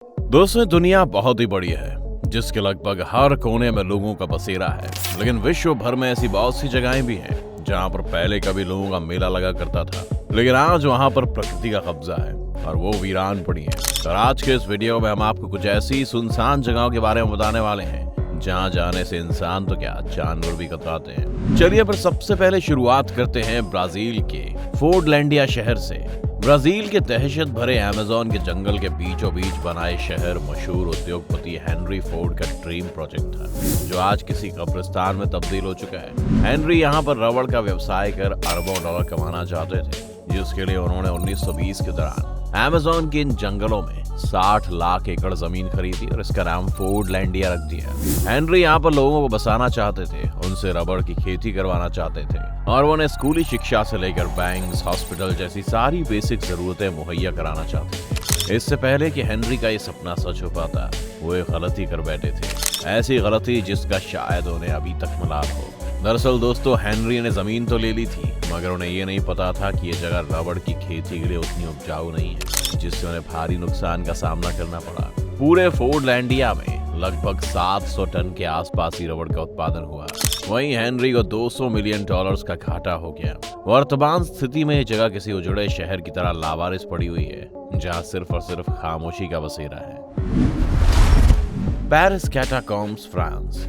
दोस्तों, दुनिया बहुत ही बड़ी है जिसके लगभग हर कोने में लोगों का बसेरा है। लेकिन विश्व भर में ऐसी बहुत सी जगहें भी हैं जहां पर पहले कभी लोगों का मेला लगा करता था, लेकिन आज वहां पर प्रकृति का कब्जा है और वो वीरान पड़ी है। और आज के इस वीडियो में हम आपको कुछ ऐसी सुनसान जगहों के बारे में बताने वाले हैं जहां जाने से इंसान तो क्या, जानवर भी कतराते हैं। चलिए पर सबसे पहले शुरुआत करते हैं ब्राजील के फोर्टलैंडिया शहर से। ब्राजील के दहशत भरे अमेज़न के जंगल के बीचों बीच बनाए शहर मशहूर उद्योगपति हेनरी फोर्ड का ड्रीम प्रोजेक्ट था, जो आज किसी कब्रिस्तान में तब्दील हो चुका है। हेनरी यहाँ पर रबड़ का व्यवसाय कर अरबों डॉलर कमाना चाहते थे, जिसके लिए उन्होंने 1920 के दौरान अमेज़न के इन जंगलों में 60 लाख एकड़ जमीन खरीदी और इसका नाम फोर्टलैंडिया रख दिया। हेनरी यहाँ पर लोगों को बसाना चाहते थे, उनसे रबड़ की खेती करवाना चाहते थे और वो उन्हें स्कूली शिक्षा से लेकर बैंक, हॉस्पिटल जैसी सारी बेसिक जरूरतें मुहैया कराना चाहते थे। इससे पहले कि हेनरी का ये सपना सच हो पाता, वो एक गलती कर बैठे थे, ऐसी गलती जिसका शायद उन्हें अभी तक मलाल हो। दरअसल दोस्तों, हेनरी ने जमीन तो ले ली थी, मगर उन्हें ये नहीं पता था कि ये जगह रबड़ की खेती के लिए उतनी उपजाऊ नहीं है, जिससे उन्हें भारी नुकसान का सामना करना पड़ा। पूरे फोर्टलैंडिया में लगभग 700 टन के आसपास ही रबड़ का उत्पादन हुआ। वहीं हेनरी को $200 मिलियन का घाटा हो गया। वर्तमान स्थिति में यह जगह किसी उजड़े शहर की तरह लावारिस पड़ी हुई है, जहां सिर्फ और सिर्फ खामोशी का बसेरा है। Paris catacombs, France.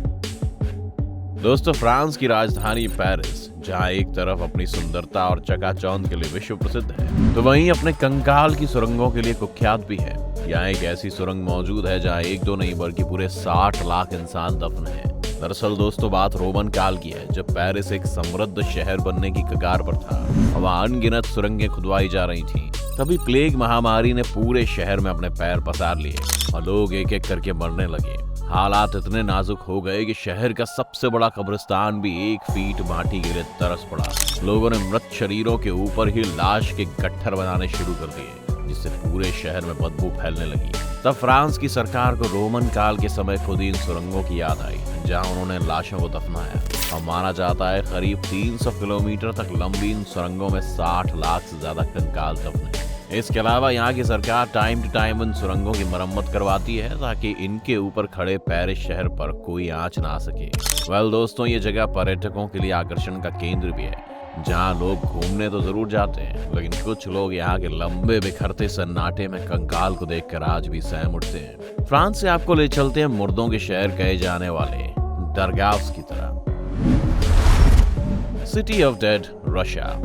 दोस्तों, फ्रांस की राजधानी पेरिस, जहां एक तरफ अपनी सुंदरता और चकाचौंध के लिए विश्व प्रसिद्ध है, तो वहीं अपने कंकाल की सुरंगों के लिए कुख्यात भी है। यहाँ एक ऐसी सुरंग मौजूद है जहां एक दो नहीं बल्कि पूरे 60 लाख इंसान दफन है। दरअसल दोस्तों, बात रोमन काल की है, जब पेरिस एक समृद्ध शहर बनने की कगार पर था और वहाँ अनगिनत सुरंगें खुदवाई जा रही थीं। तभी प्लेग महामारी ने पूरे शहर में अपने पैर पसार लिए और लोग एक एक करके मरने लगे। हालात इतने नाजुक हो गए कि शहर का सबसे बड़ा कब्रिस्तान भी 1 फीट माटी के लिए तरस पड़ा। लोगों ने मृत शरीरों के ऊपर ही लाश के गट्ठर बनाने शुरू कर दिए, जिससे पूरे शहर में बदबू फैलने लगी। तब फ्रांस की सरकार को रोमन काल के समय खुद इन सुरंगों की याद आई, जहां उन्होंने लाशों को दफनाया। और माना जाता है करीब 300 किलोमीटर तक लंबी इन सुरंगों में 60 लाख से ज्यादा कंकाल दफने। इसके अलावा यहाँ की सरकार टाइम टू टाइम इन सुरंगों की मरम्मत करवाती है, ताकि इनके ऊपर खड़े पेरिस शहर पर कोई आंच ना आ सके। वेल दोस्तों, ये जगह पर्यटकों के लिए आकर्षण का केंद्र भी है, जहाँ लोग घूमने तो जरूर जाते हैं, लेकिन कुछ लोग यहाँ के लंबे बिखरते सन्नाटे में कंकाल को देखकर आज भी सहम उठते हैं। फ्रांस से आपको ले चलते हैं मुर्दों के शहर कहे जाने वाले दरगाव्स की तरह। City of dead, Russia.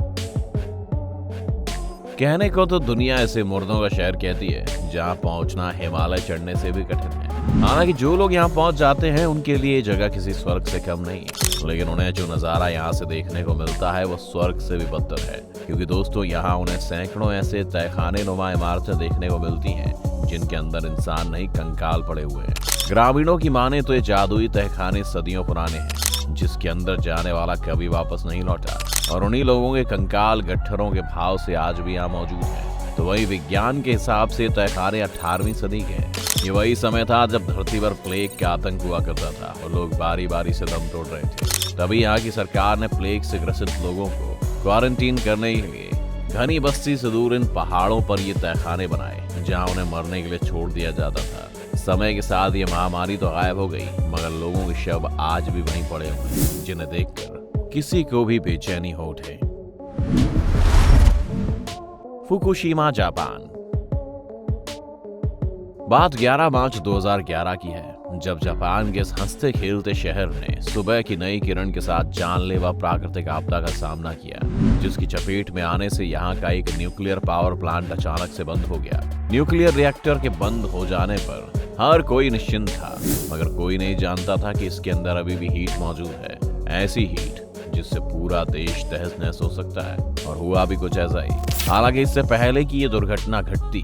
कहने को तो दुनिया ऐसे मुर्दों का शहर कहती है, जहां पहुंचना हिमालय चढ़ने से भी कठिन है। हालांकि जो लोग यहां पहुंच जाते हैं उनके लिए ये जगह किसी स्वर्ग से कम नहीं है, लेकिन उन्हें जो नजारा यहां से देखने को मिलता है वो स्वर्ग से भी बदतर है। क्योंकि दोस्तों, यहां उन्हें सैकड़ों ऐसे तहखाने नुमा इमारतें देखने को मिलती हैं, जिनके अंदर इंसान नहीं, कंकाल पड़े हुए हैं। ग्रामीणों की माने तो ये जादुई तहखाने सदियों पुराने हैं, जिसके अंदर जाने वाला कभी वापस नहीं लौटा, और उन्हीं लोगों के कंकाल गट्ठरों के भाव से आज भी यहाँ मौजूद है। तो वही विज्ञान के हिसाब से तहखाने 18वीं सदी के हैं। ये वही समय था जब धरती पर प्लेग का आतंक हुआ करता था और लोग बारी बारी से दम तोड़ रहे थे। तभी यहाँ की सरकार ने प्लेग से ग्रसित लोगों को क्वारंटीन करने के लिए घनी बस्ती से दूर इन पहाड़ों पर ये तहखाने बनाए, जहाँ उन्हें मरने के लिए छोड़ दिया जाता था। समय के साथ ये महामारी तो गायब हो गई, मगर लोगों के शव आज भी वहीं पड़े हुए हैं, जिन्हें देखकर किसी को भी बेचैनी हो उठे। Fukushima, Japan. बात 11 मार्च 2011 की है, जब जापान के इस हंसते खेलते शहर ने सुबह की नई किरण के साथ जानलेवा प्राकृतिक आपदा का सामना किया, जिसकी चपेट में आने से यहाँ का एक न्यूक्लियर पावर प्लांट अचानक से बंद हो गया। न्यूक्लियर रिएक्टर के बंद हो जाने पर हर कोई निश्चिंत था, मगर कोई नहीं जानता था कि इसके अंदर अभी भी हीट मौजूद है, ऐसी हीट जिससे पूरा देश तहस नहस हो सकता है। और हुआ भी कुछ ऐसा ही। हालांकि इससे पहले कि ये दुर्घटना घटती,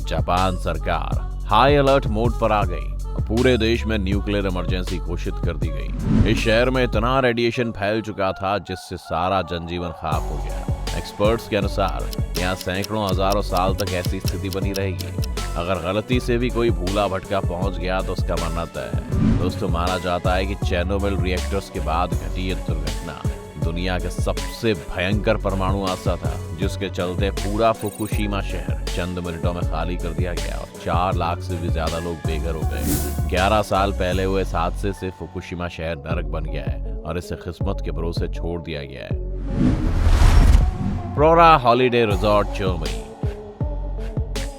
जापान सरकार हाई अलर्ट मोड पर आ गई और पूरे देश में न्यूक्लियर इमरजेंसी घोषित कर दी गई। इस शहर में इतना रेडिएशन फैल चुका था, जिससे सारा जनजीवन खाक हो गया। एक्सपर्ट्स के अनुसार यहाँ सैकड़ों हजारों साल तक ऐसी स्थिति बनी रहेगी। अगर गलती से भी कोई भूला भटका पहुंच गया तो उसका मरना तय है। दोस्तों, माना जाता है कि चेर्नोबिल रिएक्टर्स के बाद घटी ये दुर्घटना दुनिया के सबसे भयंकर परमाणु हादसा था, जिसके चलते पूरा फुकुशिमा शहर चंद मिनटों में खाली कर दिया गया और 4 लाख से भी ज्यादा लोग बेघर हो गए। 11 साल पहले हुए इस हादसे से फुकुशिमा शहर नरक बन गया है और इसे किस्मत के भरोसे छोड़ दिया गया है। प्रोरा हॉलिडे रिजॉर्ट, जर्मनी।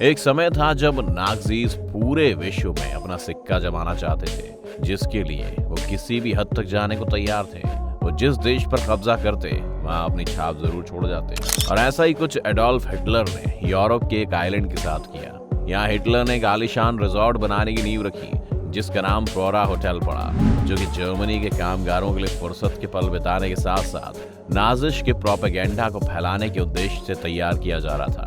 एक समय था जब नाज़ीज पूरे विश्व में अपना सिक्का जमाना चाहते थे, जिसके लिए वो किसी भी हद तक जाने को तैयार थे। वो जिस देश पर कब्जा करते वहां अपनी छाप जरूर छोड़ जाते। और ऐसा ही कुछ एडोल्फ हिटलर ने यूरोप के एक आइलैंड के साथ किया। यहाँ हिटलर ने एक आलीशान रिजॉर्ट बनाने की नींव रखी, जिसका नाम प्रोरा होटल पड़ा, जो कि जर्मनी के कामगारों के लिए फुर्सत के पल बिताने के साथ साथ नाजिश के प्रोपेगेंडा को फैलाने के उद्देश्य से तैयार किया जा रहा था।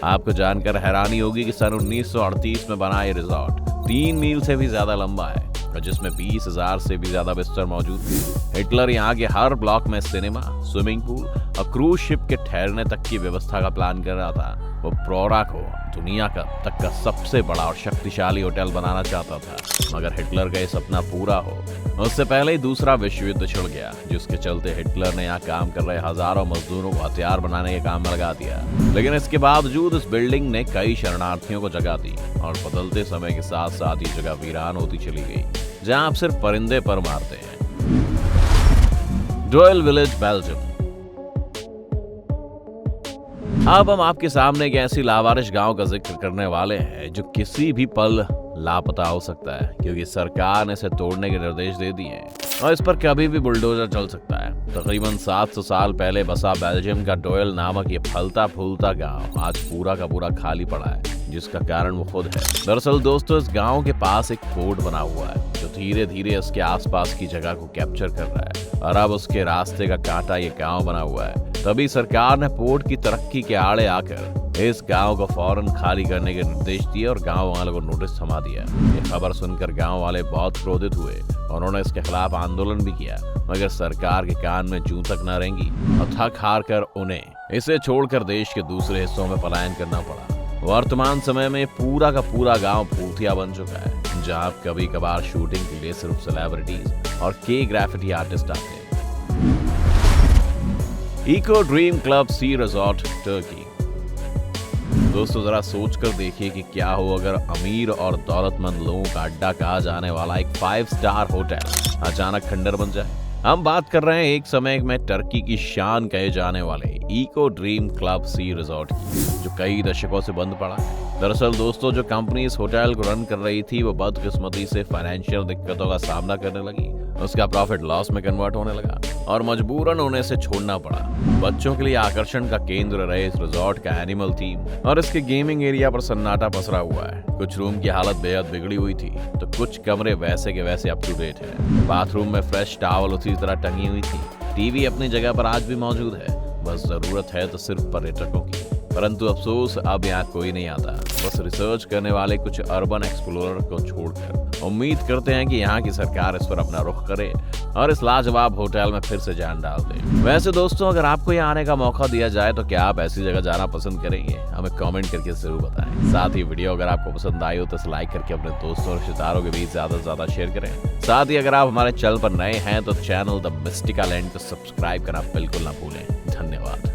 आपको जानकर हैरानी होगी कि सन 1938 में बना ये रिजॉर्ट 3 मील से भी ज्यादा लंबा है और जिसमें 20,000 से भी ज्यादा बिस्तर मौजूद थे। हिटलर यहाँ के हर ब्लॉक में सिनेमा, स्विमिंग पूल और क्रूज शिप के ठहरने तक की व्यवस्था का प्लान कर रहा था। वो प्रोरा को दुनिया का तक का सबसे बड़ा और शक्तिशाली होटल बनाना चाहता था, मगर हिटलर का ये सपना पूरा हो उससे पहले ही दूसरा विश्व युद्ध छिड़ गया, जिसके चलते हिटलर ने यहाँ काम कर रहे हजारों मजदूरों को हथियार बनाने के काम में लगा दिया। लेकिन इसके बावजूद इस बिल्डिंग ने कई शरणार्थियों को जगह दी और बदलते समय के साथ साथ ये जगह वीरान होती चली गई, जहाँ आप सिर्फ परिंदे पर मारते हैं। Dial village, Belgium. अब हम आपके सामने एक ऐसी लावारिश गांव का जिक्र करने वाले हैं जो किसी भी पल लापता हो सकता है, क्योंकि सरकार ने इसे तोड़ने के निर्देश दे दिए हैं और इस पर कभी भी बुलडोजर चल सकता है। तकरीबन 700 साल पहले बसा बेल्जियम का डोयल नामक ये फलता फूलता गांव आज पूरा का पूरा खाली पड़ा है, जिसका कारण वो खुद है। दरअसल दोस्तों, इस गांव के पास एक पोर्ट बना हुआ है जो धीरे धीरे इसके आसपास की जगह को कैप्चर कर रहा है और अब उसके रास्ते का कांटा ये गांव बना हुआ है। तभी सरकार ने पोर्ट की तरक्की के आड़े आकर इस गांव को फौरन खाली करने के निर्देश दिए और गांव वालों को नोटिस थमा दिया। ये खबर सुनकर गांव वाले बहुत क्रोधित हुए और उन्होंने इसके खिलाफ आंदोलन भी किया, मगर सरकार के कान में जूं तक न रेंगी और थक हार कर उन्हें इसे छोड़कर देश के दूसरे हिस्सों में पलायन करना पड़ा। वर्तमान समय में पूरा का पूरा गांव भूतिया बन चुका है, जहां कभी कभार शूटिंग के लिए सिर्फ सेलिब्रिटीज और के ग्राफिटी आर्टिस्ट आते हैं। इको ड्रीम क्लब सी रिजॉर्ट, टर्की। दोस्तों, जरा सोच कर देखिए कि क्या हो अगर अमीर और दौलतमंद लोगों का अड्डा कहा जाने वाला एक 5 स्टार होटल अचानक खंडर बन जाए। हम बात कर रहे हैं एक समय में टर्की की शान कहे जाने वाले इको ड्रीम क्लब सी रिजॉर्ट की, जो कई दशकों से बंद पड़ा है। दरअसल दोस्तों, जो कंपनी इस होटल को रन कर रही थी वो बदकिस्मती से फाइनेंशियल दिक्कतों का सामना करने लगी। उसका प्रॉफिट लॉस में कन्वर्ट होने लगा और मजबूरन उन्हें इसे छोड़ना पड़ा। बच्चों के लिए आकर्षण का केंद्र रहे इस रिजॉर्ट का एनिमल थीम और इसके गेमिंग एरिया पर सन्नाटा पसरा हुआ है। कुछ रूम की हालत बेहद बिगड़ी हुई थी, तो कुछ कमरे वैसे के वैसे अप टू डेट है। बाथरूम में फ्रेश टॉवल उसी तरह टंगी हुई थी। टीवी अपनी जगह पर आज भी मौजूद है, बस जरूरत है तो सिर्फ पर्यटकों की। परंतु अफसोस, अब यहाँ कोई नहीं आता, बस रिसर्च करने वाले कुछ अर्बन एक्सप्लोरर को छोड़कर। उम्मीद करते हैं कि यहाँ की सरकार इस पर अपना रुख करे और इस लाजवाब होटल में फिर से जान डाल दे। वैसे दोस्तों, अगर आपको यहाँ आने का मौका दिया जाए तो क्या आप ऐसी जगह जाना पसंद करेंगे? हमें कमेंट करके जरूर बताएं। साथ ही वीडियो अगर आपको पसंद आई हो तो इसे लाइक करके अपने दोस्तों और रिश्तेदारों के बीच ज्यादा से ज्यादा शेयर करें। साथ ही अगर आप हमारे चैनल पर नए हैं तो चैनल द मिस्टिकल एंड को सब्सक्राइब करना बिल्कुल ना भूलें। धन्यवाद।